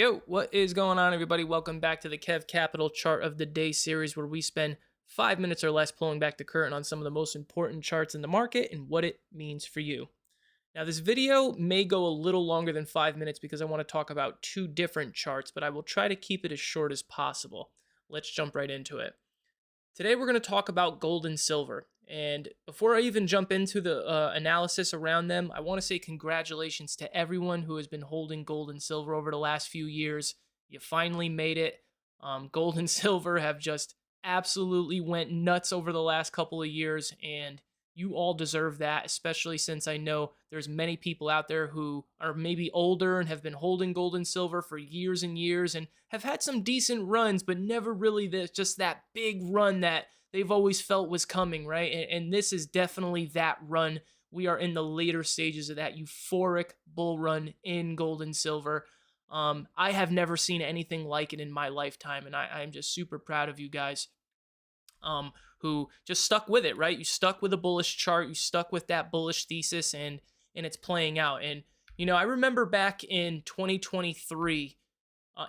Yo, what is going on, everybody? Welcome back to the Kev Capital Chart of the Day series, where we spend 5 minutes or less pulling back the curtain on some of the most important charts in the market and what it means for you. Now, this video may go a little longer than 5 minutes because I want to talk about two different charts, but I will try to keep it as short as possible. Let's jump right into it. Today, we're going to talk about gold and silver. And before I even jump into the analysis around them, I want to say congratulations to everyone who has been holding gold and silver over the last few years. You finally made it. Gold and silver have just absolutely went nuts over the last couple of years, and you all deserve that, especially since I know there's many people out there who are maybe older and have been holding gold and silver for years and years and have had some decent runs, but never really just that big run that they've always felt was coming, right? And this is definitely that run. We are in the later stages of that euphoric bull run in gold and silver. I have never seen anything like it in my lifetime, and I'm just super proud of you guys. Who just stuck with it, right? You stuck with a bullish chart, you stuck with that bullish thesis, and it's playing out. And I remember back in 2023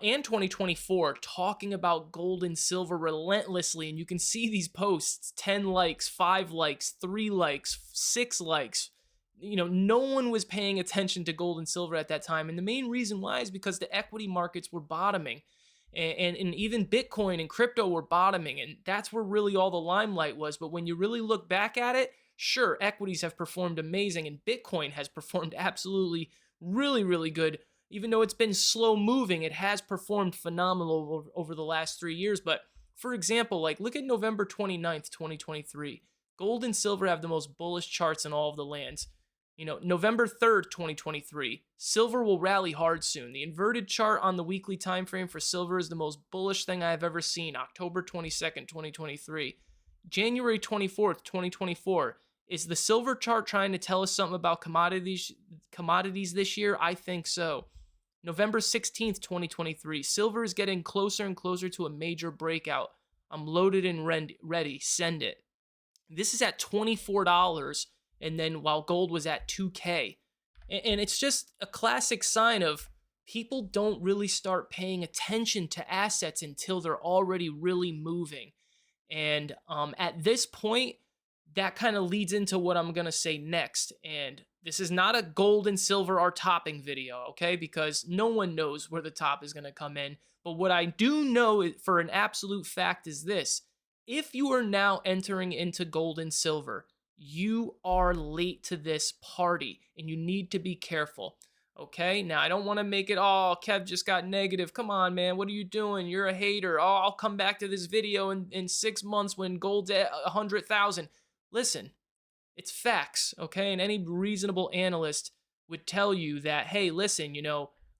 and 2024 talking about gold and silver relentlessly, and you can see these posts: 10 likes, 5 likes, 3 likes, 6 likes. No one was paying attention to gold and silver at that time, and the main reason why is because the equity markets were bottoming. And even Bitcoin and crypto were bottoming, and that's where really all the limelight was. But when you really look back at it, sure, equities have performed amazing, and Bitcoin has performed absolutely really, really good. Even though it's been slow moving, it has performed phenomenal over the last 3 years. But for example, like look at November 29th, 2023. Gold and silver have the most bullish charts in all of the lands. November 3rd, 2023, silver will rally hard soon. The inverted chart on the weekly time frame for silver is the most bullish thing I have ever seen. October 22nd, 2023. January 24th, 2024. Is the silver chart trying to tell us something about commodities this year? I think so. November 16th, 2023. Silver is getting closer and closer to a major breakout. I'm loaded and ready. Send it. This is at $24. And then while gold was at 2K. And it's just a classic sign of people don't really start paying attention to assets until they're already really moving. And at this point, that kind of leads into what I'm going to say next. And this is not a gold and silver are topping video, okay? Because no one knows where the top is going to come in. But what I do know for an absolute fact is this: if you are now entering into gold and silver, you are late to this party, and you need to be careful. Okay, now I don't want to make it, oh, Kev just got negative. Come on, man, what are you doing? You're a hater. Oh, I'll come back to this video in 6 months when gold's at 100,000. Listen, it's facts, okay? And any reasonable analyst would tell you that, hey, listen,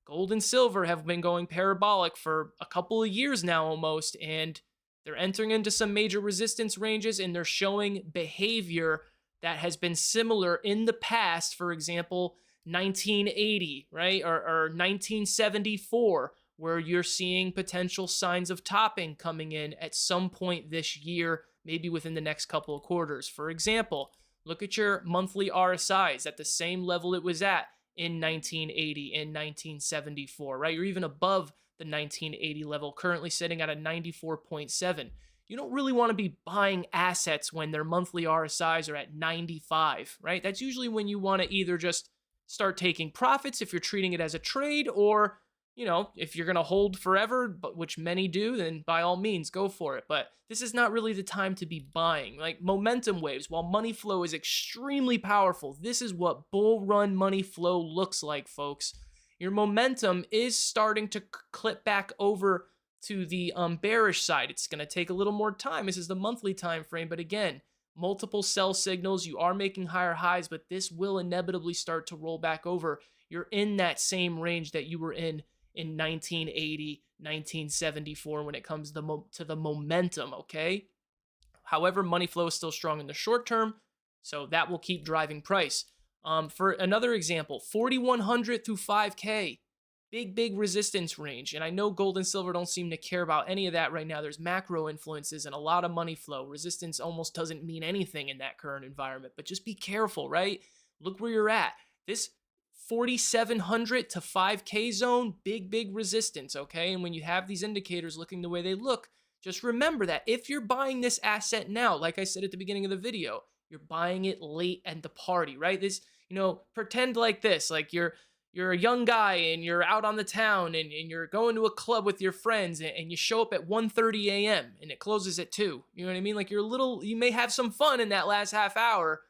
gold and silver have been going parabolic for a couple of years now almost, and they're entering into some major resistance ranges, and they're showing behavior that has been similar in the past. For example, 1980, right? Or 1974, where you're seeing potential signs of topping coming in at some point this year, maybe within the next couple of quarters. For example, look at your monthly RSIs at the same level it was at in 1980 and 1974, right? You're even above the 1980 level, currently sitting at a 94.7. You don't really want to be buying assets when their monthly RSIs are at 95, right? That's usually when you want to either just start taking profits if you're treating it as a trade, or, if you're going to hold forever, but which many do, then by all means, go for it. But this is not really the time to be buying. Like momentum waves, while money flow is extremely powerful, this is what bull run money flow looks like, folks. Your momentum is starting to clip back over to the bearish side. It's going to take a little more time. This is the monthly time frame, but again, multiple sell signals. You are making higher highs, but this will inevitably start to roll back over. You're in that same range that you were in 1980, 1974 when it comes to the momentum, okay? However, money flow is still strong in the short term, so that will keep driving price. For another example, 4,100 through 5K, big resistance range. And I know gold and silver don't seem to care about any of that right now. There's macro influences and a lot of money flow. Resistance almost doesn't mean anything in that current environment, but just be careful, right? Look where you're at. This 4,700 to 5K zone, big resistance, okay? And when you have these indicators looking the way they look, just remember that if you're buying this asset now, like I said at the beginning of the video, you're buying it late at the party, right? This, pretend like this, like you're a young guy and you're out on the town and you're going to a club with your friends and you show up at 1:30 a.m. and it closes at 2. You know what I mean? Like you may have some fun in that last half hour,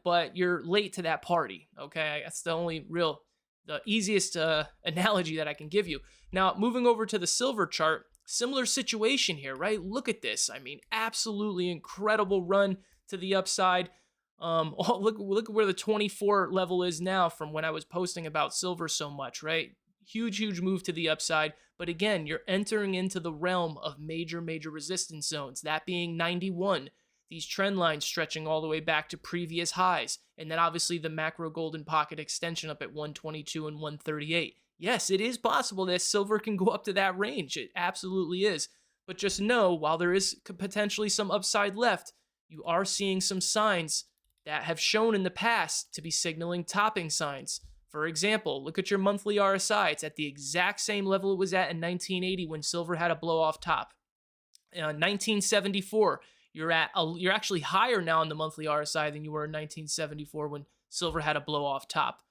but you're late to that party, okay? That's the easiest analogy that I can give you. Now, moving over to the silver chart, similar situation here, right? Look at this. I mean, absolutely incredible run to the upside. Look at where the 24 level is now from when I was posting about silver so much, right? Huge move to the upside. But again, you're entering into the realm of major resistance zones, that being 91. These trend lines stretching all the way back to previous highs. And then obviously the macro golden pocket extension up at 122 and 138. Yes, it is possible that silver can go up to that range. It absolutely is. But just know, while there is potentially some upside left, you are seeing some signs that have shown in the past to be signaling topping signs. For example, look at your monthly RSI. It's at the exact same level it was at in 1980 when silver had a blow off top. 1974, you're actually higher now in the monthly RSI than you were in 1974 when silver had a blow off top.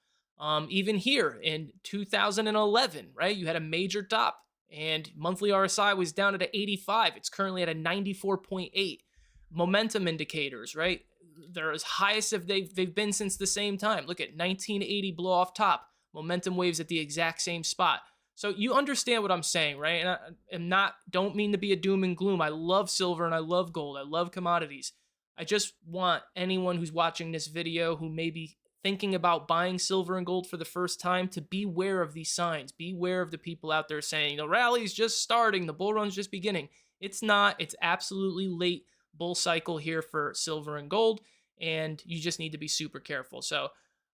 Even here in 2011, right? You had a major top and monthly RSI was down at an 85. It's currently at a 94.8. Momentum indicators, right? They're as highest as they've been since the same time. Look at 1980 blow off top. Momentum waves at the exact same spot. So you understand what I'm saying, right? And don't mean to be a doom and gloom. I love silver and I love gold. I love commodities. I just want anyone who's watching this video who may be thinking about buying silver and gold for the first time to beware of these signs. Beware of the people out there saying the rally's just starting, the bull run's just beginning. It's not. It's absolutely late bull cycle here for silver and gold, and you just need to be super careful. So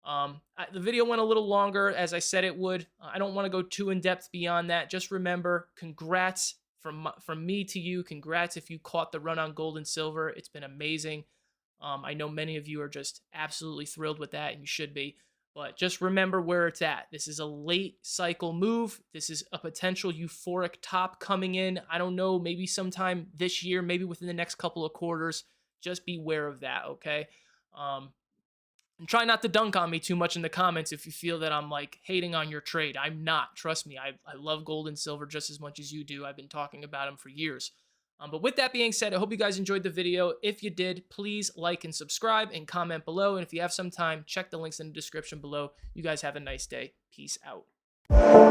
the video went a little longer, as I said it would. I don't want to go too in depth beyond that. Just remember, congrats from me to you. Congrats if you caught the run on gold and silver. It's been amazing. I know many of you are just absolutely thrilled with that, and you should be. But just remember where it's at. This is a late cycle move. This is a potential euphoric top coming in. I don't know, maybe sometime this year, maybe within the next couple of quarters. Just beware of that, okay? And try not to dunk on me too much in the comments if you feel that I'm like hating on your trade. I'm not. Trust me, I love gold and silver just as much as you do. I've been talking about them for years. But with that being said, I hope you guys enjoyed the video. If you did, please like and subscribe and comment below. And if you have some time, check the links in the description below. You guys have a nice day. Peace out.